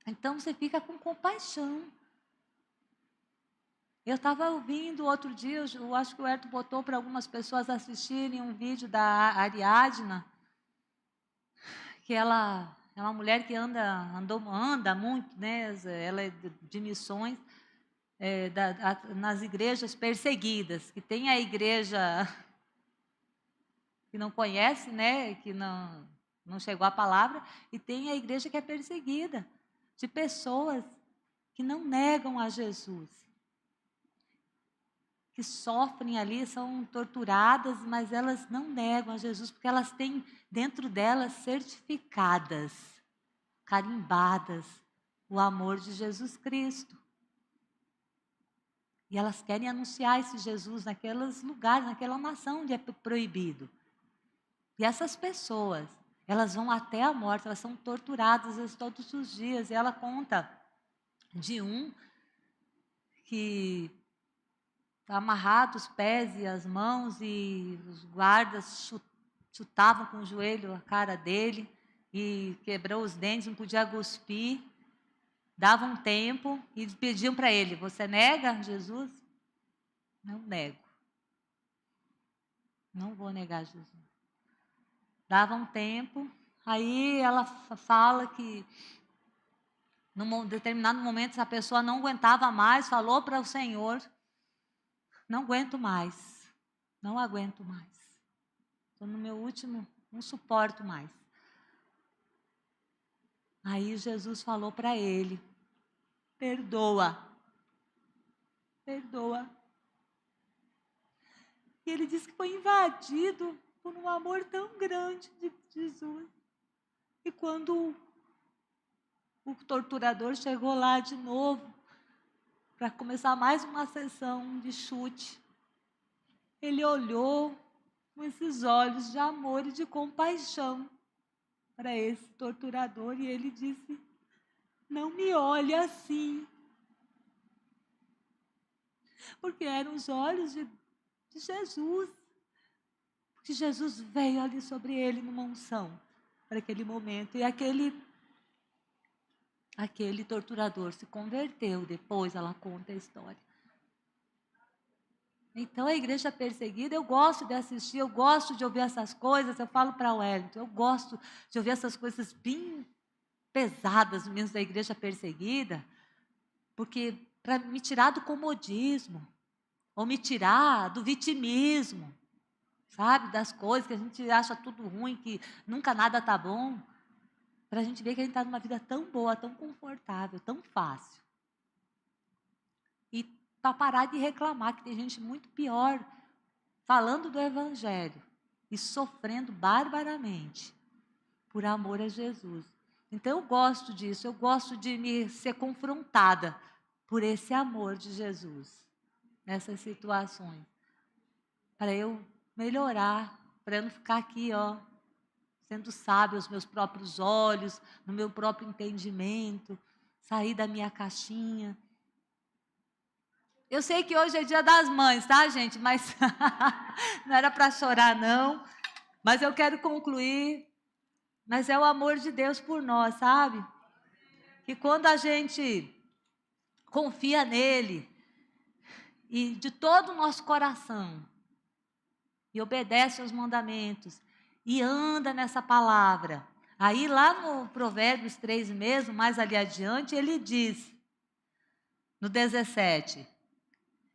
Então você fica com compaixão. Eu estava ouvindo outro dia, eu acho que o Herto botou para algumas pessoas assistirem um vídeo da Ariadna, que ela é uma mulher que anda muito, né? Ela é de missões nas igrejas perseguidas, que tem a igreja que não conhece, né? Que não chegou a palavra, e tem a igreja que é perseguida, de pessoas que não negam a Jesus, que sofrem ali, são torturadas, mas elas não negam a Jesus, porque elas têm dentro delas certificadas, carimbadas, o amor de Jesus Cristo. E elas querem anunciar esse Jesus naqueles lugares, naquela nação onde é proibido. E essas pessoas, elas vão até a morte, elas são torturadas todos os dias. E ela conta de um que está amarrado os pés e as mãos, e os guardas chutavam com o joelho a cara dele, e quebrou os dentes, não podia cuspir. Davam um tempo e pediam para ele: você nega Jesus? Não nego. Não vou negar Jesus. Dava um tempo, aí ela fala que num determinado momento essa pessoa não aguentava mais, falou para o Senhor: não aguento mais, não aguento mais. Estou no meu último, não suporto mais. Aí Jesus falou para ele: perdoa, perdoa. E ele disse que foi invadido por um amor tão grande de Jesus. E quando o torturador chegou lá de novo, para começar mais uma sessão de chute, ele olhou com esses olhos de amor e de compaixão para esse torturador, e ele disse: não me olhe assim. Porque eram os olhos de Jesus. Porque Jesus veio ali sobre ele numa unção para aquele momento. E aquele torturador se converteu. Depois ela conta a história. Então a igreja perseguida, eu gosto de assistir, eu gosto de ouvir essas coisas. Eu falo para o Wellington, eu gosto de ouvir essas coisas bem pesadas mesmo da igreja perseguida, porque para me tirar do comodismo, ou me tirar do vitimismo, sabe, das coisas que a gente acha tudo ruim, que nunca nada está bom, para a gente ver que a gente está numa vida tão boa, tão confortável, tão fácil. E para parar de reclamar que tem gente muito pior falando do Evangelho e sofrendo barbaramente por amor a Jesus. Então eu gosto disso, eu gosto de me ser confrontada por esse amor de Jesus nessas situações, para eu melhorar, para eu não ficar aqui, sendo sábio aos meus próprios olhos, no meu próprio entendimento, sair da minha caixinha. Eu sei que hoje é dia das mães, tá, gente? Mas não era para chorar, não. Mas eu quero concluir. Mas é o amor de Deus por nós, sabe? Que quando a gente confia nele, e de todo o nosso coração, e obedece aos mandamentos, e anda nessa palavra. Aí lá no Provérbios 3 mesmo, mais ali adiante, ele diz, no 17,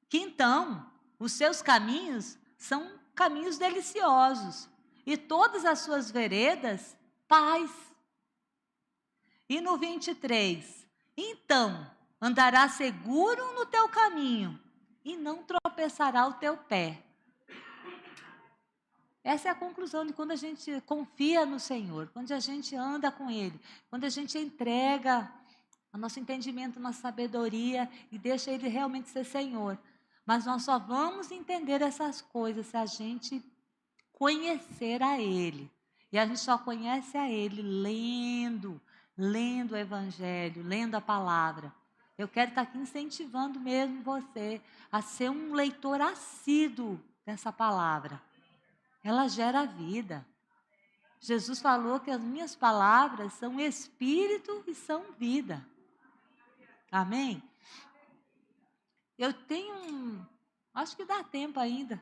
que então os seus caminhos são caminhos deliciosos, e todas as suas veredas, paz. E no 23, então andará seguro no teu caminho, e não tropeçará o teu pé. Essa é a conclusão de quando a gente confia no Senhor, quando a gente anda com Ele, quando a gente entrega o nosso entendimento, a nossa sabedoria e deixa Ele realmente ser Senhor. Mas nós só vamos entender essas coisas se a gente conhecer a Ele. E a gente só conhece a Ele lendo, lendo o Evangelho, lendo a palavra. Eu quero estar aqui incentivando mesmo você a ser um leitor assíduo dessa palavra. Ela gera vida. Jesus falou que as minhas palavras são espírito e são vida. Amém? Eu tenho acho que dá tempo ainda.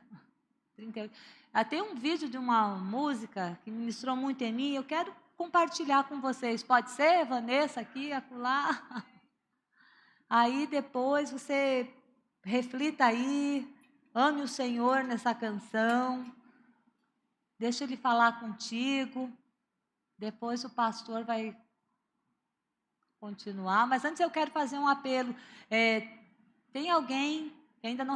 38. Tem um vídeo de uma música que ministrou muito em mim, eu quero compartilhar com vocês. Pode ser, Vanessa, aqui, acolá? Aí depois você reflita aí, ame o Senhor nessa canção, deixa Ele falar contigo, depois o pastor vai continuar. Mas antes eu quero fazer um apelo. Tem alguém que ainda não